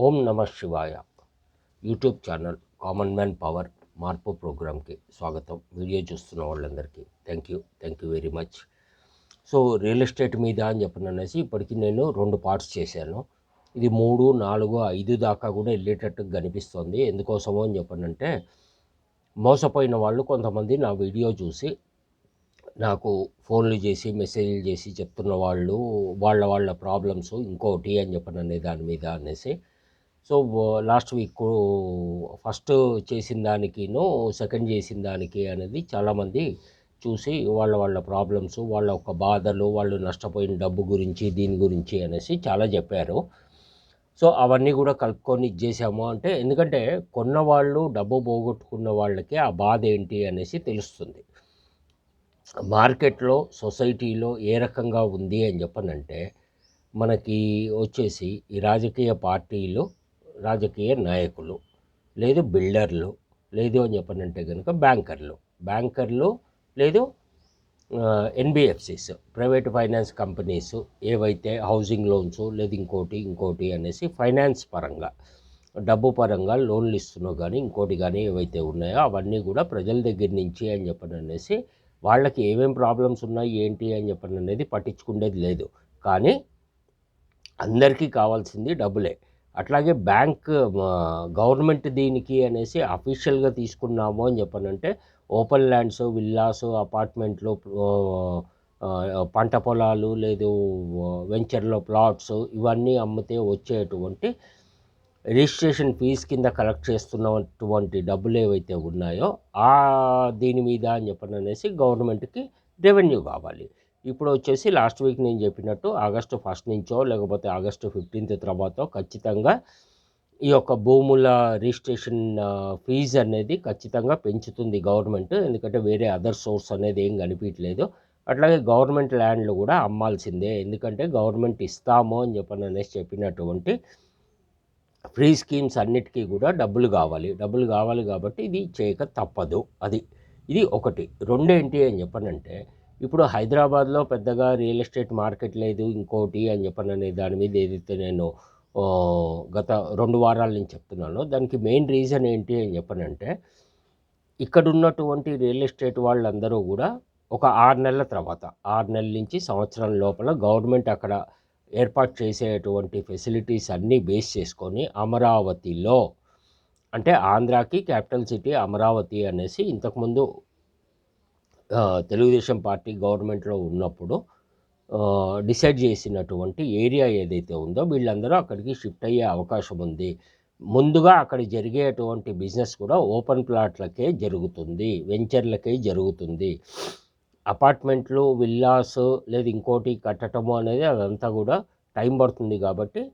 ఓం నమ శివాయ YouTube channel common man power మార్పు ప్రోగ్రామ్కి స్వాగతం. వీడియో చూస్తున్న వాళ్ళందరికీ thank you very much. So real estate మీద అని చెప్పననేసి ఇప్పటికీ నేను 2 పార్ట్స్ చేశాను. ఇది 3, 4, 5 దాకా కూడా వెళ్ళేటట్టు కనిపిస్తుంది. ఎందుకోసమో అని చెప్పనంటే మోసపోయిన వాళ్ళు కొంతమంది నా వీడియో చూసి నాకు ఫోన్లు చేసి మెసేజ్లు చేసి చెప్తున్న వాళ్ళు వాళ్ళ ప్రాబ్లమ్స్ ఇంకోటి అని చెప్పననే దాని మీద అనేసి. సో లాస్ట్ వీక్ ఫస్ట్ చేసిన దానికిను సెకండ్ చేసిన దానికి అనేది చాలామంది చూసి వాళ్ళ ప్రాబ్లమ్స్, వాళ్ళ ఒక బాధలు, వాళ్ళు నష్టపోయిన డబ్బు గురించి దీని గురించి అనేసి చాలా చెప్పారు. సో అవన్నీ కూడా కలుపుకొని ఇచ్చేసాము. అంటే ఎందుకంటే కొన్నవాళ్ళు డబ్బు పోగొట్టుకున్న వాళ్ళకి ఆ బాధ ఏంటి అనేసి తెలుస్తుంది. మార్కెట్లో సొసైటీలో ఏ రకంగా ఉంది అని చెప్పనంటే మనకి వచ్చేసి ఈ రాజకీయ పార్టీలు, రాజకీయ నాయకులు, లేదు బిల్డర్లు, లేదు అని చెప్పనంటే కనుక బ్యాంకర్లు, లేదు ఎన్బిఎఫ్సిస్, ప్రైవేట్ ఫైనాన్స్ కంపెనీస్ ఏవైతే హౌసింగ్ లోన్స్ లేదు ఇంకోటి అనేసి ఫైనాన్స్ పరంగా డబ్బు పరంగా లోన్లు ఇస్తున్నా కానీ ఇంకోటి కానీ ఏవైతే ఉన్నాయో అవన్నీ కూడా ప్రజల దగ్గర నుంచి అని చెప్పననేసి వాళ్ళకి ఏమేం ప్రాబ్లమ్స్ ఉన్నాయి ఏంటి అని చెప్పననేది పట్టించుకునేది లేదు. కానీ అందరికీ కావాల్సింది డబ్బులే. అట్లాగే గవర్నమెంట్ దీనికి అనేసి అఫీషియల్గా తీసుకున్నాము అని చెప్పనంటే ఓపెన్ ల్యాండ్స్, విల్లాస్, అపార్ట్మెంట్లు, పంట పొలాలు, లేదు వెంచర్లో ప్లాట్స్ ఇవన్నీ అమ్మితే వచ్చేటువంటి రిజిస్ట్రేషన్ ఫీజు కింద కలెక్ట్ చేస్తున్నటువంటి డబ్బులు ఏవైతే ఉన్నాయో దీని మీద అని చెప్పననేసి గవర్నమెంట్కి రెవెన్యూ కావాలి. ఇప్పుడు వచ్చేసి లాస్ట్ వీక్ నేను చెప్పినట్టు ఆగస్టు 1 నుంచో లేకపోతే ఆగస్టు 15 తర్వాత ఖచ్చితంగా ఈ యొక్క భూముల రిజిస్ట్రేషన్ ఫీజు అనేది ఖచ్చితంగా పెంచుతుంది గవర్నమెంట్. ఎందుకంటే వేరే అదర్ సోర్స్ అనేది ఏం కనిపించలేదు. అట్లాగే గవర్నమెంట్ ల్యాండ్లు కూడా అమ్మాల్సిందే. ఎందుకంటే గవర్నమెంట్ ఇస్తాము అని చెప్పననేసి చెప్పినటువంటి ఫ్రీ స్కీమ్స్ అన్నిటికీ కూడా డబ్బులు కావాలి కాబట్టి ఇది చేయక తప్పదు. ఇది ఒకటి. రెండేంటి అని చెప్పనంటే ఇప్పుడు హైదరాబాద్లో పెద్దగా రియల్ ఎస్టేట్ మార్కెట్ లేదు ఇంకోటి అని చెప్పననే దాని మీద ఏదైతే నేను గత 2 వారాల నుంచి చెప్తున్నానో దానికి మెయిన్ రీజన్ ఏంటి అని చెప్పనంటే ఇక్కడ ఉన్నటువంటి రియల్ ఎస్టేట్ వాళ్ళందరూ కూడా ఒక 6 నెలల తర్వాత 6 నెలల నుంచి సంవత్సరం లోపల గవర్నమెంట్ అక్కడ ఏర్పాటు చేసేటువంటి ఫెసిలిటీస్ అన్నీ బేస్ చేసుకొని అమరావతిలో, అంటే ఆంధ్రాకి క్యాపిటల్ సిటీ అమరావతి అనేసి ఇంతకుముందు తెలుగుదేశం పార్టీ గవర్నమెంట్లో ఉన్నప్పుడు డిసైడ్ చేసినటువంటి ఏరియా ఏదైతే ఉందో వీళ్ళందరూ అక్కడికి షిఫ్ట్ అయ్యే అవకాశం ఉంది. ముందుగా అక్కడ జరిగేటువంటి బిజినెస్ కూడా ఓపెన్ ప్లాట్లకే జరుగుతుంది, వెంచర్లకే జరుగుతుంది. అపార్ట్మెంట్లు, విల్లాస్ లేదు ఇంకోటి కట్టడము అనేది అదంతా కూడా టైం పడుతుంది. కాబట్టి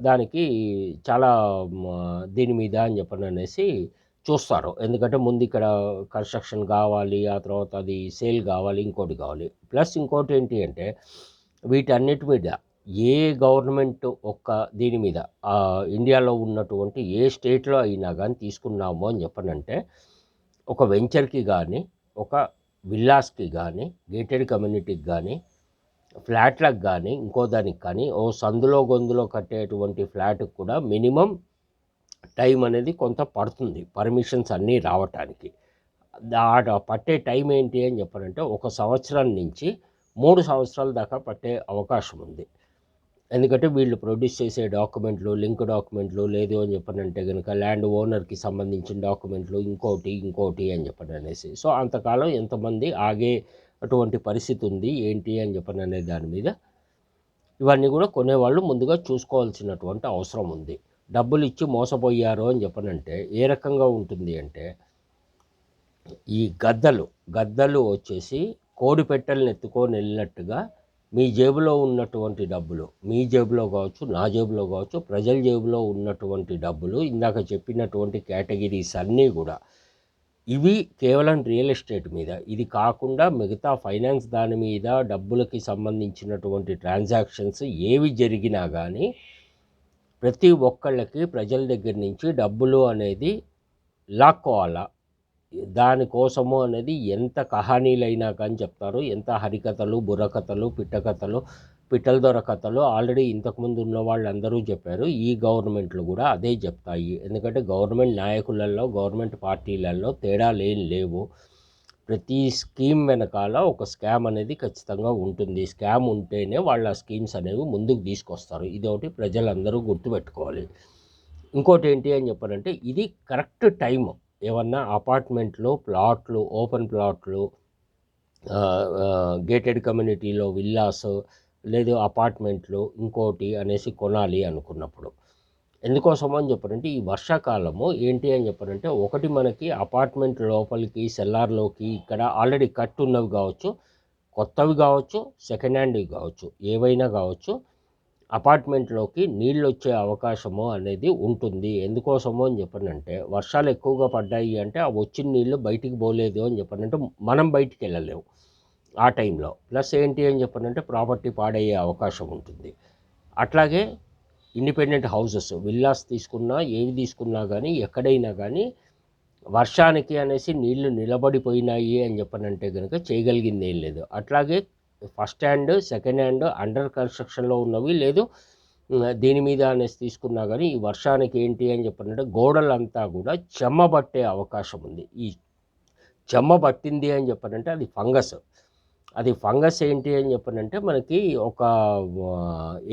దానికి చాలా దీని మీద అని చెప్పననేసి చూస్తారు. ఎందుకంటే ముందు ఇక్కడ కన్స్ట్రక్షన్ కావాలి, ఆ తర్వాత అది సేల్ కావాలి, ఇంకోటి కావాలి. ప్లస్ ఇంకోటి ఏంటి అంటే వీటన్నిటి మీద ఏ గవర్నమెంట్ దీని మీద ఇండియాలో ఉన్నటువంటి ఏ స్టేట్లో అయినా కానీ తీసుకున్నాము అని చెప్పనంటే ఒక వెంచర్కి కానీ, ఒక విల్లాస్కి కానీ, గేటెడ్ కమ్యూనిటీకి కానీ, ఫ్లాట్లకు కానీ, ఇంకో దానికి కానీ ఓ సందులో గొందులో కట్టేటువంటి ఫ్లాట్కి కూడా మినిమం టైం అనేది కొంత పడుతుంది పర్మిషన్స్ అన్నీ రావటానికి. పట్టే టైం ఏంటి అని చెప్పారంటే 1 సంవత్సరం నుంచి 3 సంవత్సరాల దాకా పట్టే అవకాశం ఉంది. ఎందుకంటే వీళ్ళు ప్రొడ్యూస్ చేసే డాక్యుమెంట్లు, లింక్ డాక్యుమెంట్లు, లేదు అని చెప్పనంటే కనుక ల్యాండ్ ఓనర్కి సంబంధించిన డాక్యుమెంట్లు ఇంకోటి అని చెప్పననేసి. సో అంతకాలం ఎంతమంది ఆగే అటువంటి పరిస్థితి ఉంది ఏంటి అని చెప్పననే దాని మీద ఇవన్నీ కూడా కొనేవాళ్ళు ముందుగా చూసుకోవాల్సినటువంటి అవసరం ఉంది. డబ్బులు ఇచ్చి మోసపోయారు అని చెప్పనంటే ఏ రకంగా ఉంటుంది అంటే ఈ గద్దలు వచ్చేసి కోడి పెట్టెలను ఎత్తుకొని వెళ్ళినట్టుగా మీ జేబులో ఉన్నటువంటి డబ్బులు, మీ జేబులో కావచ్చు, నా జేబులో కావచ్చు, ప్రజల జేబులో ఉన్నటువంటి డబ్బులు ఇందాక చెప్పినటువంటి కేటగిరీస్ అన్నీ కూడా ఇవి కేవలం రియల్ ఎస్టేట్ మీద, ఇది కాకుండా మిగతా ఫైనాన్స్ దాని మీద డబ్బులకి సంబంధించినటువంటి ట్రాన్సాక్షన్స్ ఏవి జరిగినా కానీ ప్రతి ఒక్కళ్ళకి ప్రజల దగ్గర నుంచి డబ్బులు అనేది లాక్కోవాలా. దానికోసము అనేది ఎంత కహానీలైనా కానీ చెప్తారు, ఎంత హరికథలు, బుర్రకథలు, పిట్టకథలు పిట్టల దొర కథలు ఆల్రెడీ ఇంతకుముందు ఉన్న వాళ్ళందరూ చెప్పారు. ఈ గవర్నమెంట్లు కూడా అదే చెప్తాయి. ఎందుకంటే గవర్నమెంట్ నాయకులలో, గవర్నమెంట్ పార్టీలలో తేడాలేం లేవు. ప్రతి స్కీమ్ వెనకాల ఒక స్కామ్ అనేది ఖచ్చితంగా ఉంటుంది. స్కామ్ ఉంటేనే వాళ్ళ స్కీమ్స్ అనేవి ముందుకు తీసుకొస్తారు. ఇదొకటి ప్రజలందరూ గుర్తుపెట్టుకోవాలి. ఇంకోటి ఏంటి అని చెప్పారంటే ఇది కరెక్ట్ టైం. ఏమన్నా అపార్ట్మెంట్లు, ప్లాట్లు, ఓపెన్ ప్లాట్లు, గేటెడ్ కమ్యూనిటీలో విల్లాస్, లేదు అపార్ట్మెంట్లు ఇంకోటి అనేసి కొనాలి అనుకున్నప్పుడు. ఎందుకోసం అని చెప్పారంటే ఈ వర్షాకాలము ఏంటి అని చెప్పారంటే ఒకటి మనకి అపార్ట్మెంట్ లోపలికి సెల్లార్లోకి ఇక్కడ ఆల్రెడీ కట్ ఉన్నవి కావచ్చు, కొత్తవి కావచ్చు, సెకండ్ హ్యాండ్వి కావచ్చు, ఏవైనా కావచ్చు, అపార్ట్మెంట్లోకి నీళ్ళు వచ్చే అవకాశము అనేది ఉంటుంది. ఎందుకోసము అని చెప్పానంటే వర్షాలు ఎక్కువగా పడ్డాయి అంటే ఆ వచ్చిన నీళ్ళు బయటికి పోలేదు అని చెప్పానంటే మనం బయటికి వెళ్ళలేము ఆ టైంలో. ప్లస్ ఏంటి అని చెప్పానంటే ప్రాపర్టీ పాడయ్యే అవకాశం ఉంటుంది. అట్లాగే ఇండిపెండెంట్ హౌసెస్, విల్లాస్ తీసుకున్నా, ఏవి తీసుకున్నా కానీ ఎక్కడైనా కానీ వర్షానికి అనేసి నీళ్లు నిలబడిపోయినాయి అని చెప్పనంటే కనుక చేయగలిగింది ఏం లేదు. అట్లాగే first hand, second hand, under కన్స్ట్రక్షన్లో ఉన్నవి లేదు దీని మీద అనేసి తీసుకున్నా కానీ ఈ వర్షానికి ఏంటి అని చెప్పనంటే గోడలంతా కూడా చెమ్మ పట్టే అవకాశం ఉంది. ఈ చెమ్మ పట్టింది అని చెప్పనంటే అది ఫంగస్. అది ఫంగస్ ఏంటి అని చెప్పనంటే మనకి ఒక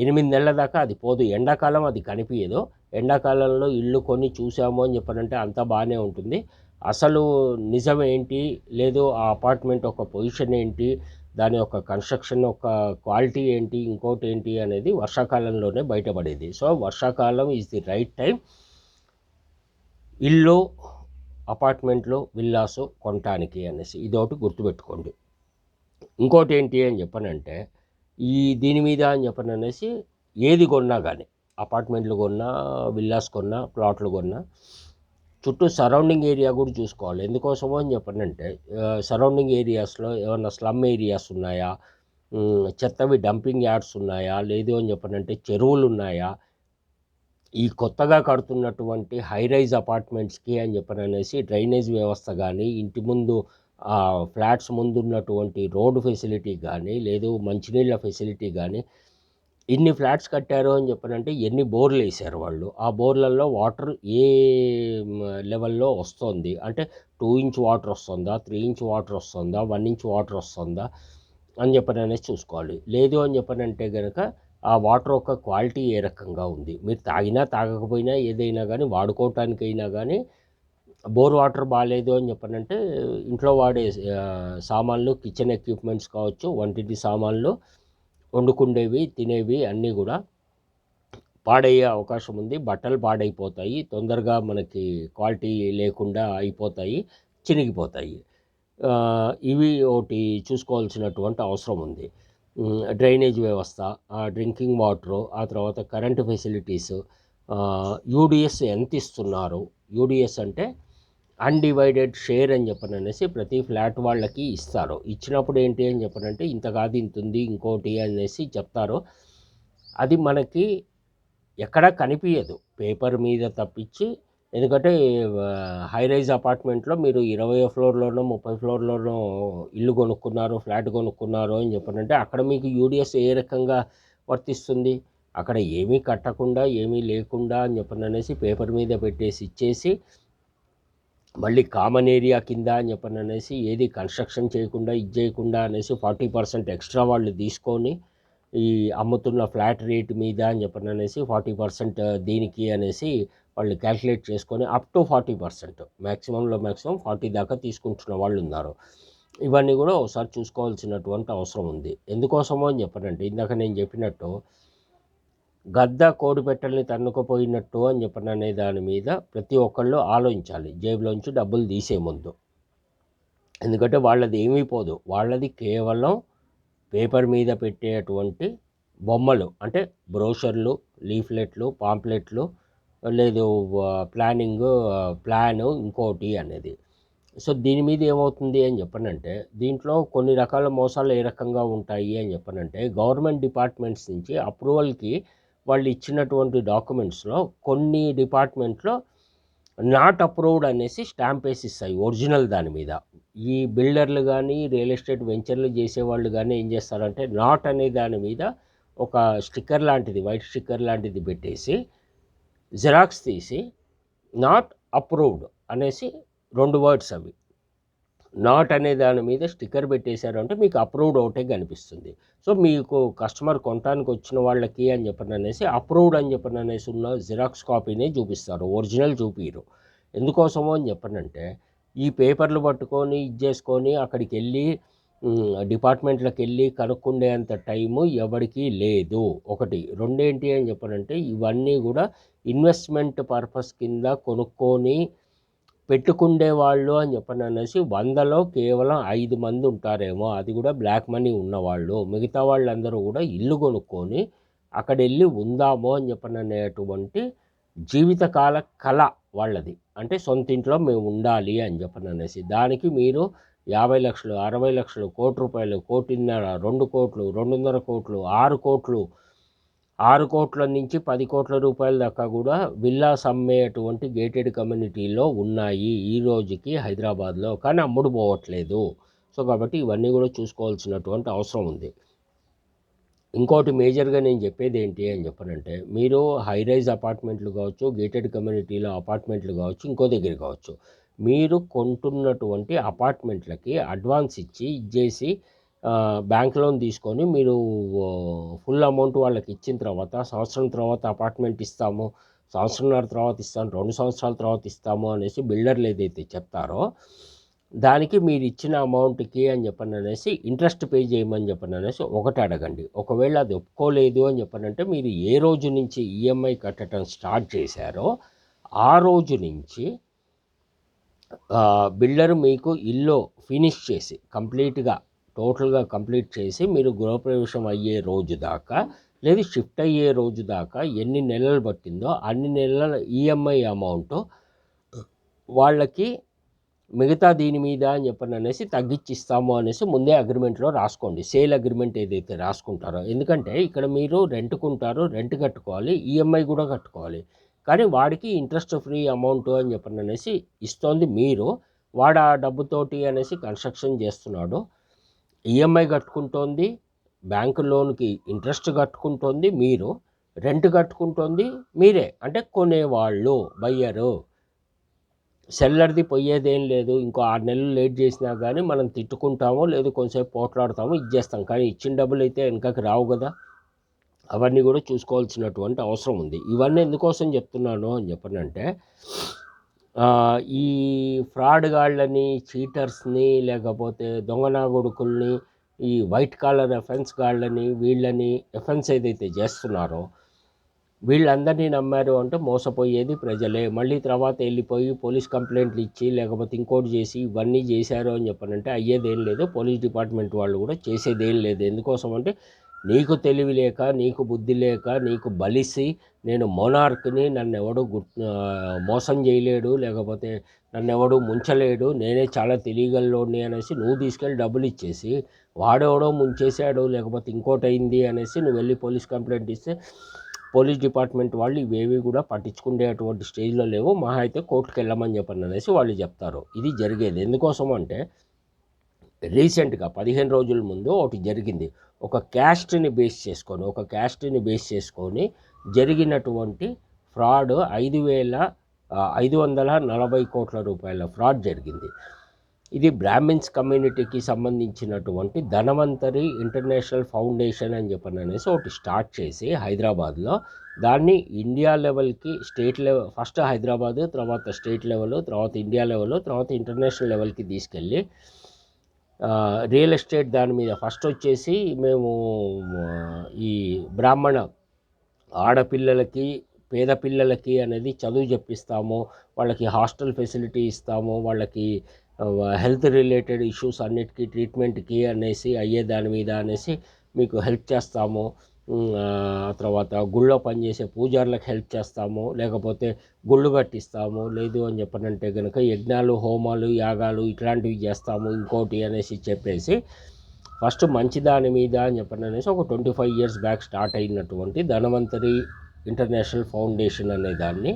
8 నెలల దాకా అది పోదు. ఎండాకాలం అది కనిపించదు. ఎండాకాలంలో ఇల్లు కొని చూసాము అని చెప్పనంటే అంతా బాగానే ఉంటుంది. అసలు నిజం ఏంటి, లేదు ఆ అపార్ట్మెంట్ ఒక పొజిషన్ ఏంటి, దాని యొక్క కన్స్ట్రక్షన్ యొక్క క్వాలిటీ ఏంటి, ఇంకోటి ఏంటి అనేది వర్షాకాలంలోనే బయటపడేది. సో వర్షాకాలం ఈజ్ ది రైట్ టైం ఇల్లు, అపార్ట్మెంట్లు, విల్లాసు కొనటానికి అనేసి. ఇదొకటి గుర్తుపెట్టుకోండి. ఇంకోటి ఏంటి అని చెప్పనంటే ఈ దీని మీద అని చెప్పననేసి ఏది కొన్నా కానీ అపార్ట్మెంట్లు కొన్నా, విల్లాస్ కొన్నా, ప్లాట్లు కొన్నా చుట్టూ సరౌండింగ్ ఏరియా కూడా చూసుకోవాలి. ఎందుకోసమో అని చెప్పనంటే సరౌండింగ్ ఏరియాస్లో ఏమన్నా స్లమ్ ఏరియాస్ ఉన్నాయా, చెత్తవి డంపింగ్ యార్డ్స్ ఉన్నాయా, లేదు అని చెప్పనంటే చెరువులు ఉన్నాయా, ఈ కొత్తగా కడుతున్నటువంటి హై రైజ్ అపార్ట్మెంట్స్కి అని చెప్పననేసి డ్రైనేజ్ వ్యవస్థ కానీ, ఇంటి ముందు ఫ్లాట్స్ ముందున్నటువంటి రోడ్డు ఫెసిలిటీ కానీ, లేదు మంచినీళ్ళ ఫెసిలిటీ కానీ, ఇన్ని ఫ్లాట్స్ కట్టారు అని చెప్పనంటే ఎన్ని బోర్లు వేసారు వాళ్ళు, ఆ బోర్లలో వాటర్ ఏ లెవెల్లో వస్తుంది అంటే 2 ఇంచ్ వాటర్ వస్తుందా, 3 ఇంచ్ వాటర్ వస్తుందా, 1 ఇంచ్ వాటర్ వస్తుందా అని చెప్పననేసి చూసుకోవాలి. లేదు అని చెప్పనంటే కనుక ఆ వాటర్ యొక్క క్వాలిటీ ఏ రకంగా ఉంది, మీరు తాగినా తాగకపోయినా ఏదైనా కానీ వాడుకోవటానికైనా కానీ బోర్ వాటర్ బాగాలేదు అని చెప్పనంటే ఇంట్లో వాడే సామాన్లు, కిచెన్ ఎక్విప్మెంట్స్ కావచ్చు, వంటింటి సామాన్లు, వండుకుండేవి, తినేవి అన్నీ కూడా పాడయ్యే అవకాశం ఉంది. బట్టలు పాడైపోతాయి, తొందరగా మనకి క్వాలిటీ లేకుండా అయిపోతాయి, చినిగిపోతాయి. ఇవి ఒకటి చూసుకోవాల్సినటువంటి అవసరం ఉంది. డ్రైనేజ్ వ్యవస్థ, డ్రింకింగ్ వాటరు, ఆ తర్వాత కరెంటు ఫెసిలిటీస్, యూడిఎస్ ఎంత ఇస్తున్నారు, యూడిఎస్ అంటే అన్డివైడెడ్ షేర్ అని చెప్పననేసి ప్రతి ఫ్లాట్ వాళ్ళకి ఇస్తారు. ఇచ్చినప్పుడు ఏంటి అని చెప్పనంటే ఇంత కాదు ఇంత ఉంది ఇంకోటి అనేసి చెప్తారు. అది మనకి ఎక్కడా కనిపించదు పేపర్ మీద తప్పించి. ఎందుకంటే హై రైజ్ అపార్ట్మెంట్లో మీరు 20వ ఫ్లోర్లోనో 30 ఫ్లోర్లోనో ఇల్లు కొనుక్కున్నారు, ఫ్లాట్ కొనుక్కున్నారు అని చెప్పనంటే అక్కడ మీకు యూడిఎస్ ఏ రకంగా వర్తిస్తుంది? అక్కడ ఏమీ కట్టకుండా ఏమీ లేకుండా అని చెప్పననేసి పేపర్ మీద పెట్టేసి ఇచ్చేసి మళ్ళీ కామన్ ఏరియా కింద అని చెప్పననేసి ఏది కన్స్ట్రక్షన్ చేయకుండా ఇది చేయకుండా అనేసి 40% ఎక్స్ట్రా వాళ్ళు తీసుకొని ఈ అమ్ముతున్న ఫ్లాట్ రేట్ మీద అని చెప్పననేసి 40% దీనికి అనేసి వాళ్ళు క్యాల్కులేట్ చేసుకొని అప్ టు 40%, మ్యాక్సిమంలో మ్యాక్సిమం 40 దాకా తీసుకుంటున్న వాళ్ళు ఉన్నారు. ఇవన్నీ కూడా ఒకసారి చూసుకోవాల్సినటువంటి అవసరం ఉంది. ఎందుకోసమో అని చెప్పనంటే ఇందాక నేను చెప్పినట్టు గద్ద కోడిపెట్టల్ని తన్నుకుపోయినట్టు అని చెప్పననే దాని మీద ప్రతి ఒక్కళ్ళు ఆలోచించాలి జేబులోంచి డబ్బులు తీసే ముందు. ఎందుకంటే వాళ్ళది ఏమీ పోదు, వాళ్ళది కేవలం పేపర్ మీద పెట్టేటువంటి బొమ్మలు, అంటే బ్రోషర్లు, లీఫ్లెట్లు, పాంప్లెట్లు, లేదు ప్లాను ఇంకోటి అనేది. సో దీని మీద ఏమవుతుంది అని చెప్పనంటే దీంట్లో కొన్ని రకాల మోసాలు ఏ రకంగా ఉంటాయి అని చెప్పనంటే గవర్నమెంట్ డిపార్ట్మెంట్స్ నుంచి అప్రూవల్కి వాళ్ళు ఇచ్చినటువంటి డాక్యుమెంట్స్లో కొన్ని డిపార్ట్మెంట్లో నాట్ అప్రూవ్డ్ అనేసి స్టాంప్ వేసి ఇస్తాయి ఒరిజినల్ దాని మీద. ఈ బిల్డర్లు కానీ రియల్ ఎస్టేట్ వెంచర్లు చేసేవాళ్ళు కానీ ఏం చేస్తారంటే నాట్ అనే దాని మీద ఒక స్టిక్కర్ లాంటిది, వైట్ స్టిక్కర్ లాంటిది పెట్టేసి జిరాక్స్ తీసి నాట్ అప్రూవ్డ్ అనేసి 2 వర్డ్స్ అవి. నాట్ అనే దాని మీద స్టిక్కర్ పెట్టేశారు అంటే మీకు అప్రూవ్డ్ ఒకటే కనిపిస్తుంది. సో మీకు కస్టమర్ కొనటానికి వచ్చిన వాళ్ళకి అని చెప్పననేసి అప్రూవ్డ్ అని చెప్పననేసి ఉన్న జిరాక్స్ కాపీనే చూపిస్తారు, ఒరిజినల్ చూపియరు. ఎందుకోసమో అని చెప్పనంటే ఈ పేపర్లు పట్టుకొని ఇది చేసుకొని అక్కడికి వెళ్ళి డిపార్ట్మెంట్లకు వెళ్ళి కనుక్కుండే అంత టైము ఎవరికి లేదు. ఒకటి. రెండేంటి అని చెప్పనంటే ఇవన్నీ కూడా ఇన్వెస్ట్మెంట్ పర్పస్ కింద కొనుక్కొని పెట్టుకుండే వాళ్ళు అని చెప్పననేసి 100లో కేవలం 5 మంది ఉంటారేమో, అది కూడా బ్లాక్ మనీ ఉన్నవాళ్ళు. మిగతా వాళ్ళందరూ కూడా ఇల్లు కొనుక్కొని అక్కడ వెళ్ళి ఉందామో అని చెప్పననేటువంటి జీవితకాల కళ వాళ్ళది. అంటే సొంత ఇంట్లో మేము ఉండాలి అని చెప్పననేసి దానికి మీరు 50 లక్షలు, 60 లక్షలు, ₹1,00,00,000, 1,50,00,000, 2 కోట్లు, 2.5 కోట్లు, 6 కోట్లు, 6 కోట్ల నుంచి 10 కోట్ల రూపాయల దాకా కూడా విల్లాస్ అమ్మేటువంటి గేటెడ్ కమ్యూనిటీలో ఉన్నాయి ఈ రోజుకి హైదరాబాద్లో. కానీ అమ్ముడు పోవట్లేదు. సో కాబట్టి ఇవన్నీ కూడా చూసుకోవాల్సినటువంటి అవసరం ఉంది. ఇంకోటి మేజర్గా నేను చెప్పేది ఏంటి అని చెప్పనంటే మీరు హై రైజ్ అపార్ట్మెంట్లు కావచ్చు, గేటెడ్ కమ్యూనిటీలో అపార్ట్మెంట్లు కావచ్చు, ఇంకో దగ్గర కావచ్చు, మీరు కొంటున్నటువంటి అపార్ట్మెంట్లకి అడ్వాన్స్ ఇచ్చేసి బ్యాంక్ లోన్ తీసుకొని మీరు ఫుల్ అమౌంట్ వాళ్ళకి ఇచ్చిన తర్వాత సంవత్సరం తర్వాత అపార్ట్మెంట్ ఇస్తాము, సంవత్సరంన్నర తర్వాత ఇస్తాము, 2 సంవత్సరాల తర్వాత ఇస్తాము అనేసి బిల్డర్లు ఏదైతే చెప్తారో దానికి మీరు ఇచ్చిన అమౌంట్కి అని చెప్పననేసి ఇంట్రెస్ట్ పే చేయమని చెప్పననేసి ఒకటి అడగండి. ఒకవేళ అది ఒప్పుకోలేదు అని చెప్పనంటే మీరు ఏ రోజు నుంచి ఈఎంఐ కట్టడం స్టార్ట్ చేశారో ఆ రోజు నుంచి బిల్డర్ మీకు ఇల్లు ఫినిష్ చేసి కంప్లీట్గా టోటల్గా కంప్లీట్ చేసి మీరు గృహప్రవేశం అయ్యే రోజు దాకా లేదు షిఫ్ట్ అయ్యే రోజు దాకా ఎన్ని నెలలు పట్టిందో అన్ని నెలల ఈఎంఐ అమౌంట్ వాళ్ళకి మిగతా దీని మీద అని చెప్పననేసి తగ్గించిస్తాము అనేసి ముందే అగ్రిమెంట్లో రాసుకోండి. సేల్ అగ్రిమెంట్ ఏదైతే రాసుకుంటారో, ఎందుకంటే ఇక్కడ మీరు రెంట్కుంటారు, రెంట్ కట్టుకోవాలి, ఈఎంఐ కూడా కట్టుకోవాలి. కానీ వాడికి ఇంట్రెస్ట్ ఫ్రీ అమౌంట్ అని చెప్పననేసి ఇస్తోంది మీరు, వాడు ఆ డబ్బుతోటి అనేసి కన్స్ట్రక్షన్ చేస్తున్నాడు, ఈఎంఐ కట్టుకుంటోంది, బ్యాంకు లోన్కి ఇంట్రెస్ట్ కట్టుకుంటోంది మీరు, రెంట్ కట్టుకుంటోంది మీరే, అంటే కొనేవాళ్ళు బయ్యరు. సెల్లర్ది పోయేదేం లేదు. ఇంకో 6 నెలలు లేట్ చేసినా కానీ మనం తిట్టుకుంటామో లేదు కొంచెంసేపు పోట్లాడతామో ఇచ్చేస్తాం. కానీ ఇచ్చిన డబ్బులు అయితే వెనకకి రావు కదా. అవన్నీ కూడా చూసుకోవాల్సినటువంటి అవసరం ఉంది. ఇవన్నీ ఎందుకోసం చెప్తున్నాను అని చెప్పనంటే ఈ ఫ్రాడ్ గాళ్ళని, చీటర్స్ని, లేకపోతే దొంగనాగొడుకుల్ని, ఈ వైట్ కాలర్ ఎఫెన్స్ గాళ్ళని, వీళ్ళని ఎఫెన్స్ ఏదైతే చేస్తున్నారో వీళ్ళందరినీ నమ్మారు అంటే మోసపోయేది ప్రజలే. మళ్ళీ తర్వాత వెళ్ళిపోయి పోలీస్ కంప్లైంట్లు ఇచ్చి లేకపోతే ఇంకోటి చేసి ఇవన్నీ చేశారు అని చెప్పనంటే అయ్యేదేం లేదు. పోలీస్ డిపార్ట్మెంట్ వాళ్ళు కూడా చేసేదేం లేదు. ఎందుకోసం అంటే నీకు తెలివి లేక, నీకు బుద్ధి లేక, నీకు బలిసి నేను మోనార్క్ని, నన్ను ఎవడు మోసం చేయలేడు, లేకపోతే నన్ను ఎవడు ముంచలేడు, నేనే చాలా తెలియగలలోని అనేసి నువ్వు తీసుకెళ్ళి డబ్బులు ఇచ్చేసి వాడెవడో ముంచేశాడు లేకపోతే ఇంకోటి అయింది అనేసి నువ్వు వెళ్ళి పోలీస్ కంప్లైంట్ ఇస్తే పోలీస్ డిపార్ట్మెంట్ వాళ్ళు ఇవేవి కూడా పట్టించుకునేటువంటి స్టేజ్లో లేవు. మహా అయితే కోర్టుకు వెళ్ళమని చెప్పండి అనేసి వాళ్ళు చెప్తారు. ఇది జరిగేది ఎందుకోసం అంటే రీసెంట్గా 15 రోజుల ముందు ఒకటి జరిగింది. ఒక క్యాస్ట్ని బేస్ చేసుకొని జరిగినటువంటి ఫ్రాడ్ 5,540 కోట్ల రూపాయల ఫ్రాడ్ జరిగింది. ఇది బ్రాహ్మిన్స్ కమ్యూనిటీకి సంబంధించినటువంటి ధనవంతరి ఇంటర్నేషనల్ ఫౌండేషన్ అని చెప్పని అనేసి ఒకటి స్టార్ట్ చేసి హైదరాబాద్లో దాన్ని ఇండియా లెవెల్కి, స్టేట్ లెవెల్, ఫస్ట్ హైదరాబాద్, తర్వాత స్టేట్ లెవెల్, తర్వాత ఇండియా లెవెల్, తర్వాత ఇంటర్నేషనల్ లెవెల్కి తీసుకెళ్ళి రియల్ ఎస్టేట్ దాని మీద ఫస్ట్ వచ్చేసి మేము ఈ బ్రాహ్మణ ఆడపిల్లలకి, పేద పిల్లలకి అనేది చదువు చెప్పిస్తాము, వాళ్ళకి హాస్టల్ ఫెసిలిటీ ఇస్తాము, వాళ్ళకి హెల్త్ రిలేటెడ్ ఇష్యూస్ అన్నిటికీ ట్రీట్మెంట్కి అనేసి అయ్యే దాని మీద అనేసి మీకు హెల్ప్ చేస్తాము. తర్వాత గుళ్ళో పనిచేసే పూజారులకు హెల్ప్ చేస్తాము, లేకపోతే గుళ్ళు కట్టిస్తాము, లేదు అని చెప్పనంటే కనుక యజ్ఞాలు, హోమాలు, యాగాలు ఇట్లాంటివి చేస్తాము ఇంకోటి అనేసి చెప్పేసి ఫస్ట్ మంచి దాని మీద అని చెప్పననేసి ఒక 25 years బ్యాక్ స్టార్ట్ అయినటువంటి ధనవంతరి ఇంటర్నేషనల్ ఫౌండేషన్ అనే దాన్ని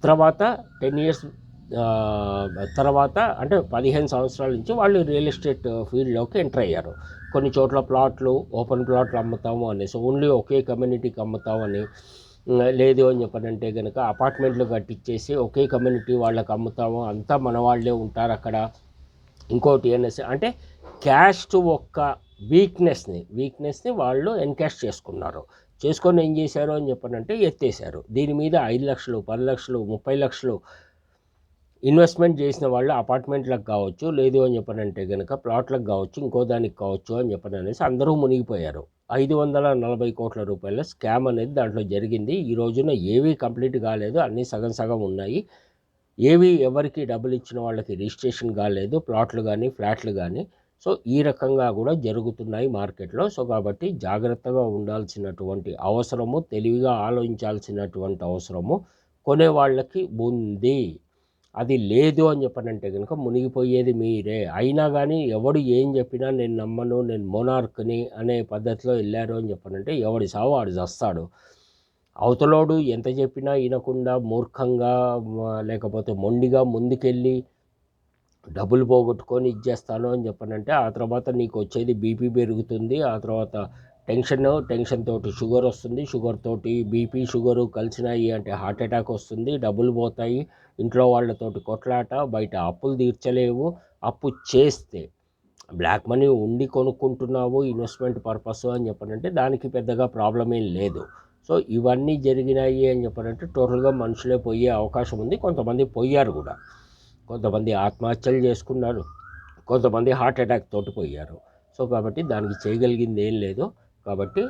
తర్వాత 10 years తర్వాత అంటే 15 సంవత్సరాల నుంచి వాళ్ళు రియల్ ఎస్టేట్ ఫీల్డ్లోకి ఎంటర్ అయ్యారు. కొన్ని చోట్ల ప్లాట్లు, ఓపెన్ ప్లాట్లు అమ్ముతాము అనేసి, ఓన్లీ ఒకే కమ్యూనిటీకి అమ్ముతామని, లేదు అని చెప్పనంటే కనుక అపార్ట్మెంట్లు కట్టించేసి ఒకే కమ్యూనిటీ వాళ్ళకి అమ్ముతాము, అంతా మన వాళ్ళే ఉంటారు అక్కడ, ఇంకోటి అనేసి అంటే క్యాస్ట్ ఒక్క వీక్నెస్ని వాళ్ళు ఎన్కాష్ చేసుకున్నారు. చేసుకొని ఏం చేశారు అని చెప్పనంటే ఎత్తేసారు. దీని మీద 5 లక్షలు, 10 లక్షలు, 30 లక్షలు ఇన్వెస్ట్మెంట్ చేసిన వాళ్ళు అపార్ట్మెంట్లకు కావచ్చు, లేదు అని చెప్పనంటే కనుక ప్లాట్లకు కావచ్చు, ఇంకో దానికి కావచ్చు అని చెప్పననేసి అందరూ మునిగిపోయారు. 540 కోట్ల రూపాయల స్కామ్ అనేది దాంట్లో జరిగింది. ఈ రోజున ఏవీ కంప్లీట్ కాలేదు, అన్నీ సగం సగం ఉన్నాయి. ఏవి ఎవరికి డబ్బులు ఇచ్చిన వాళ్ళకి రిజిస్ట్రేషన్ కాలేదు, ప్లాట్లు కానీ ఫ్లాట్లు కానీ. సో ఈ రకంగా కూడా జరుగుతున్నాయి మార్కెట్లో. సో కాబట్టి జాగ్రత్తగా ఉండాల్సినటువంటి అవసరము, తెలివిగా ఆలోచించాల్సినటువంటి అవసరము కొనే వాళ్ళకి ఉంది. అది లేదు అని చెప్పనంటే కనుక మునిగిపోయేది మీరే. అయినా కానీ ఎవడు ఏం చెప్పినా నేను నమ్మను, నేను మోనార్క్ని అనే పద్ధతిలో వెళ్ళారు అని చెప్పనంటే ఎవడి సావు వాడు చస్తాడు. అవతలోడు ఎంత చెప్పినా వినకుండా మూర్ఖంగా లేకపోతే మొండిగా ముందుకెళ్ళి డబ్బులు పోగొట్టుకొని ఇచ్చేస్తాను అని చెప్పనంటే ఆ తర్వాత నీకు వచ్చేది బీపీ పెరుగుతుంది, ఆ తర్వాత టెన్షన్ తోటి షుగర్ వస్తుంది, షుగర్ తోటి బీపీ షుగరు కలిసినాయి అంటే హార్ట్ అటాక్ వస్తుంది, డబ్బులు పోతాయి, ఇంట్లో వాళ్ళతోటి కొట్లాట, బయట అప్పులు తీర్చలేవు. అప్పు చేస్తే బ్లాక్ మనీ ఉండి కొనుక్కుంటున్నావు ఇన్వెస్ట్మెంట్ పర్పస్ అని చెప్పనంటే దానికి పెద్దగా ప్రాబ్లం ఏం లేదు. సో ఇవన్నీ జరిగినాయి అని చెప్పనంటే టోటల్గా మనుషులే పోయే అవకాశం ఉంది. కొంతమంది పోయారు కూడా, కొంతమంది ఆత్మహత్యలు చేసుకున్నారు, కొంతమంది హార్ట్ అటాక్ తోటి పోయారు. సో కాబట్టి దానికి చేయగలిగింది ఏం లేదు. కాబట్టి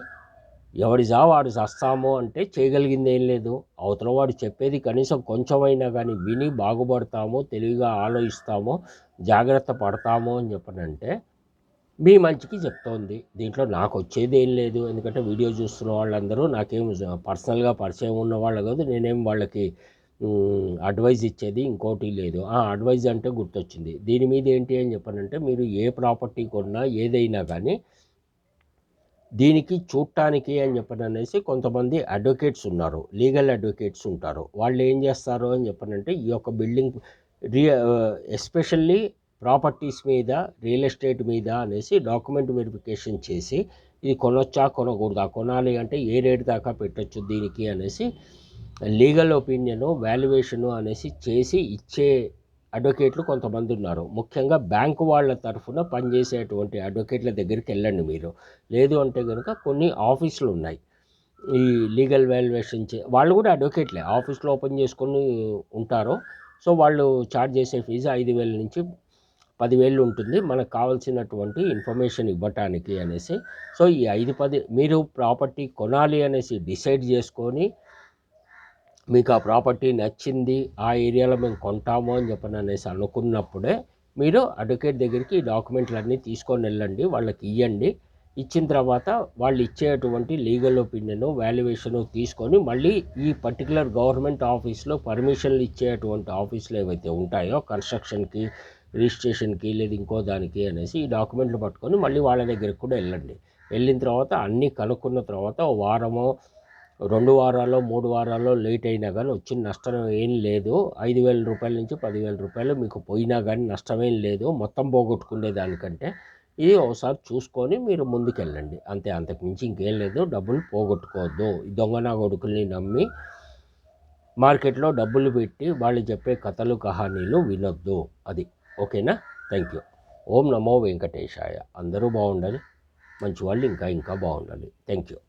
ఎవడి వాడు చస్తాము అంటే చేయగలిగింది ఏం లేదు. అవతల వాడు చెప్పేది కనీసం కొంచెమైనా కానీ విని బాగుపడతాము, తెలివిగా ఆలోచిస్తాము, జాగ్రత్త పడతాము అని చెప్పనంటే మీ మంచికి చెప్తోంది. దీంట్లో నాకు వచ్చేది ఏం లేదు. ఎందుకంటే వీడియో చూస్తున్న వాళ్ళందరూ నాకేం పర్సనల్గా పరిచయం ఉన్న వాళ్ళు కాదు, నేనేం వాళ్ళకి అడ్వైజ్ ఇచ్చేది ఇంకోటి లేదు. అడ్వైజ్ అంటే గుర్తొచ్చింది. దీని మీద ఏంటి అని చెప్పనంటే మీరు ఏ ప్రాపర్టీ కొన్నా ఏదైనా కానీ దీనికి చూడటానికి అని చెప్పననేసి కొంతమంది అడ్వకేట్స్ ఉన్నారు, లీగల్ అడ్వకేట్స్ ఉంటారు. వాళ్ళు ఏం చేస్తారు అని చెప్పనంటే ఈ యొక్క బిల్డింగ్ ఎస్పెషల్లీ ప్రాపర్టీస్ మీద, రియల్ ఎస్టేట్ మీద అనేసి డాక్యుమెంట్ వెరిఫికేషన్ చేసి ఇది కొనొచ్చా కొనకూడదా, కొనాలి అంటే ఏ రేటు దాకా పెట్టచ్చు దీనికి అనేసి లీగల్ ఒపీనియను, వాల్యుయేషను అనేసి చేసి ఇచ్చే అడ్వకేట్లు కొంతమంది ఉన్నారు. ముఖ్యంగా బ్యాంకు వాళ్ళ తరఫున పనిచేసేటువంటి అడ్వకేట్ల దగ్గరికి వెళ్ళండి మీరు. లేదు అంటే కనుక కొన్ని ఆఫీసులు ఉన్నాయి ఈ లీగల్ వాల్యుయేషన్ వాళ్ళు కూడా అడ్వకేట్లే, ఆఫీస్లో ఓపెన్ చేసుకొని ఉంటారు. సో వాళ్ళు ఛార్జ్ చేసే ఫీజు 5,000 నుంచి 10,000 ఉంటుంది మనకు కావాల్సినటువంటి ఇన్ఫర్మేషన్ ఇవ్వటానికి అనేసి. సో ఈ 5-10 మీరు ప్రాపర్టీ కొనాలి అనేసి డిసైడ్ చేసుకొని మీకు ఆ ప్రాపర్టీ నచ్చింది, ఆ ఏరియాలో మేము కొంటాము అని చెప్పననేసి అనుకున్నప్పుడే మీరు అడ్వకేట్ దగ్గరికి ఈ డాక్యుమెంట్లన్నీ తీసుకొని వెళ్ళండి, వాళ్ళకి ఇవ్వండి. ఇచ్చిన తర్వాత వాళ్ళు ఇచ్చేటువంటి లీగల్ ఒపీనియను, వాల్యుయేషను తీసుకొని మళ్ళీ ఈ పర్టికులర్ గవర్నమెంట్ ఆఫీస్లో పర్మిషన్లు ఇచ్చేటువంటి ఆఫీసులు ఏవైతే ఉంటాయో కన్స్ట్రక్షన్కి, రిజిస్ట్రేషన్కి, లేదు ఇంకో దానికి అనేసి ఈ డాక్యుమెంట్లు పట్టుకొని మళ్ళీ వాళ్ళ దగ్గరికి కూడా వెళ్ళండి. వెళ్ళిన తర్వాత అన్నీ కనుక్కున్న తర్వాత వారమో 2 వారాల్లో 3 వారాల్లో లేట్ అయినా కానీ వచ్చిన నష్టం ఏం లేదు. 5,000 రూపాయల నుంచి 10,000 రూపాయలు మీకు పోయినా కానీ నష్టమేం లేదు. మొత్తం పోగొట్టుకునే దానికంటే ఇది ఒకసారి చూసుకొని మీరు ముందుకెళ్ళండి అంతే, అంతకుమించి ఇంకేం లేదు. డబ్బులు పోగొట్టుకోవద్దు. దొంగ నా కొడుకుల్ని నమ్మి మార్కెట్లో డబ్బులు పెట్టి వాళ్ళు చెప్పే కథలు కహానీలు వినొద్దు. అది ఓకేనా? Thank you. ఓం నమో వెంకటేశాయ. అందరూ బాగుండాలి, మంచి వాళ్ళు ఇంకా బాగుండాలి. Thank you.